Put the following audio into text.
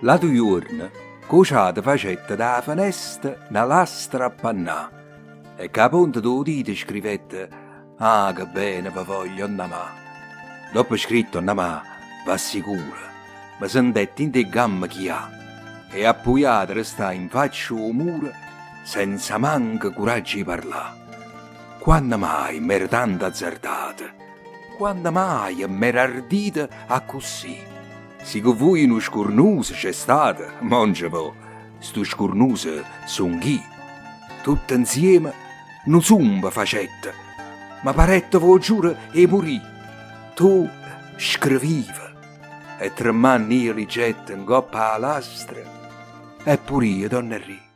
Lato giorno, cociata facetta da finestra una lastra a pannà e che a punta do dito scrivette «Ah, che bene, vi voglio annamà». Dopo scritto annamà, va sicura, mi sentette in te gamma chi ha e appoggiata resta in faccia o muro senza manco coraggio di parlare. Quando mai m'era tanto azzardata? Quando mai m'era ardita a così? Se che voi uno scornuso c'è stata, mangia vo, sto scornuso son chi? Tutto insieme non zumba facetta, ma paretta vo giuro e morì. Tu scriviva e tre manni io li getta in coppa alla lastra e pure io, donna Rì.